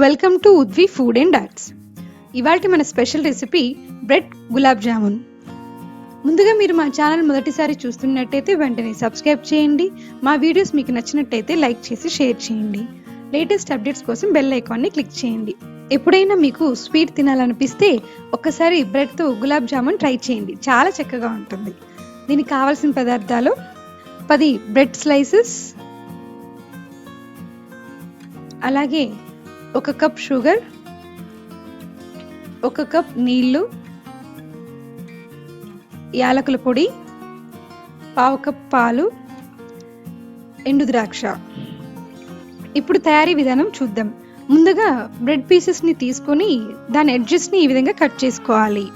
Welcome to ఉద్వి food and arts. ఇవాల్టి మన special recipe bread gulab jamun. ముందుగా మీరు మా ఛానల్ మొదటిసారి చూస్తున్నట్టయితే వెంటనే సబ్స్క్రైబ్ చేయండి. మా వీడియోస్ మీకు నచ్చినట్టయితే లైక్ చేసి షేర్ చేయండి. లేటెస్ట్ అప్డేట్స్ కోసం బెల్ ఐకాన్ని క్లిక్ చేయండి. ఎప్పుడైనా మీకు స్వీట్ తినాలనిపిస్తే ఒక్కసారి బ్రెడ్తో గులాబ్ జామున్ ట్రై చేయండి, చాలా చక్కగా ఉంటుంది. దీనికి కావాల్సిన పదార్థాలు 10 బ్రెడ్ స్లైసెస్, అలాగే 1 కప్ షుగర్, 1 కప్ నీళ్లు, యాలకుల పొడి, 1/2 కప్ పాలు, ఎండు ద్రాక్ష. ఇప్పుడు తయారీ విధానం చూద్దాం. ముందుగా బ్రెడ్ పీసెస్ని తీసుకొని దాని ఎడ్జెస్ని ఈ విధంగా కట్ చేసుకోవాలి.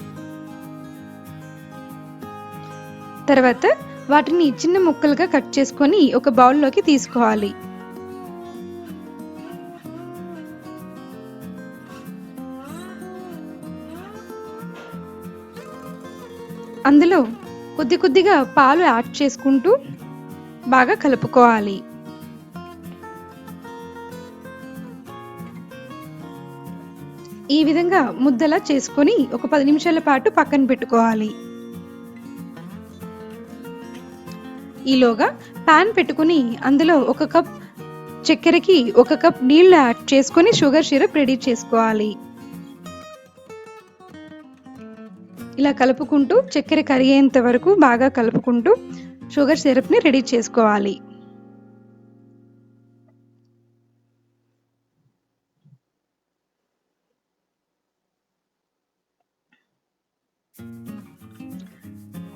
తర్వాత వాటిని చిన్న ముక్కలుగా కట్ చేసుకొని ఒక బౌల్లోకి తీసుకోవాలి. అందులో కొద్దిగా పాలు యాడ్ చేసుకుంటూ బాగా కలుపుకోవాలి. ఈ విధంగా ముద్దలా చేసుకొని ఒక 10 నిమిషాల పాటు పక్కన పెట్టుకోవాలి. ఈలోగా పాన్ పెట్టుకుని అందులో 1 కప్ చక్కెరకి 1 కప్ నీళ్లు యాడ్ చేసుకొని షుగర్ సిరప్ రెడీ చేసుకోవాలి. ఇలా కలుపుకుంటూ చక్కెర కరిగేంత వరకు బాగా కలుపుకుంటూ షుగర్ సిరప్ని రెడీ చేసుకోవాలి.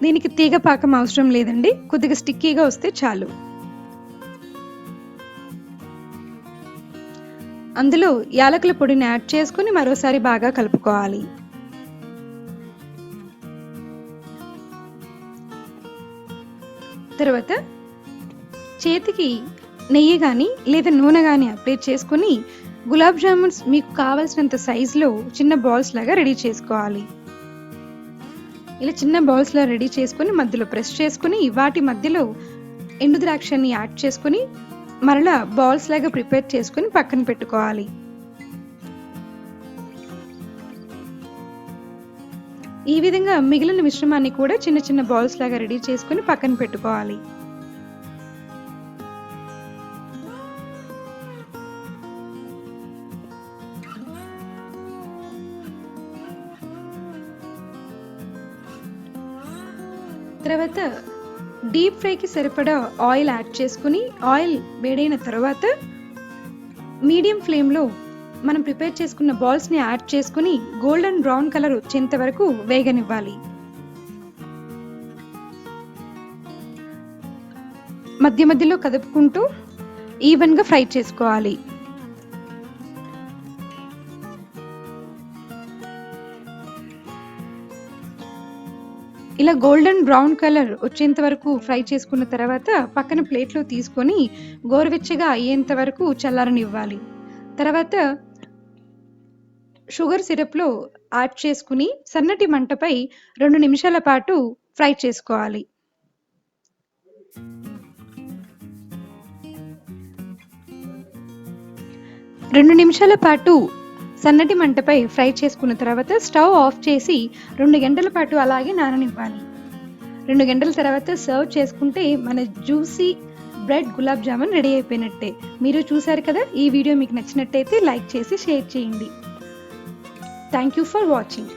దీనికి తీగ పాకం అవసరం లేదండి, కొద్దిగా స్టిక్కీగా వస్తే చాలు. అందులో యాలకుల పొడిని యాడ్ చేసుకుని మరోసారి బాగా కలుపుకోవాలి. తర్వాత చేతికి నెయ్యి కానీ లేదా నూనె కానీ అప్లై చేసుకుని గులాబ్ జామున్స్ మీకు కావాల్సినంత సైజులో చిన్న బాల్స్ లాగా రెడీ చేసుకోవాలి. ఇలా చిన్న బాల్స్లో రెడీ చేసుకుని మధ్యలో ప్రెస్ చేసుకుని వాటి మధ్యలో ఎండు ద్రాక్షని యాడ్ చేసుకుని మరలా బాల్స్ లాగా ప్రిపేర్ చేసుకుని పక్కన పెట్టుకోవాలి. ఈ విధంగా మిగిలిన మిశ్రమాన్ని కూడా చిన్న చిన్న బాల్స్ లాగా రెడీ చేసుకుని పక్కన పెట్టుకోవాలి. తర్వాత డీప్ ఫ్రైకి సరిపడా ఆయిల్ యాడ్ చేసుకుని ఆయిల్ వేడైన తర్వాత మీడియం ఫ్లేమ్లో మనం ప్రిపేర్ చేసుకున్న బాల్స్ని యాడ్ చేసుకుని గోల్డెన్ బ్రౌన్ కలర్ వచ్చేంత వరకు వేగనివ్వాలి. మధ్య మధ్యలో కదుపుకుంటూ ఈవెన్గా ఫ్రై చేసుకోవాలి. ఇలా గోల్డెన్ బ్రౌన్ కలర్ వచ్చేంత వరకు ఫ్రై చేసుకున్న తర్వాత పక్కన ప్లేట్లో తీసుకొని గోరువెచ్చగా అయ్యేంత వరకు చల్లారనివ్వాలి. తర్వాత షుగర్ సిరప్లో యాడ్ చేసుకుని సన్నటి మంటపై 2 నిమిషాల పాటు ఫ్రై చేసుకోవాలి. రెండు నిమిషాల పాటు సన్నటి మంటపై ఫ్రై చేసుకున్న తర్వాత స్టవ్ ఆఫ్ చేసి 2 గంటల పాటు అలాగే నాననివ్వాలి. 2 గంటల తర్వాత సర్వ్ చేసుకుంటే మన juicy bread gulab jamun ready అయిపోయినట్టే. మీరు చూసారు కదా, ఈ వీడియో మీకు నచ్చినట్టయితే లైక్ చేసి షేర్ చేయండి. Thank you for watching.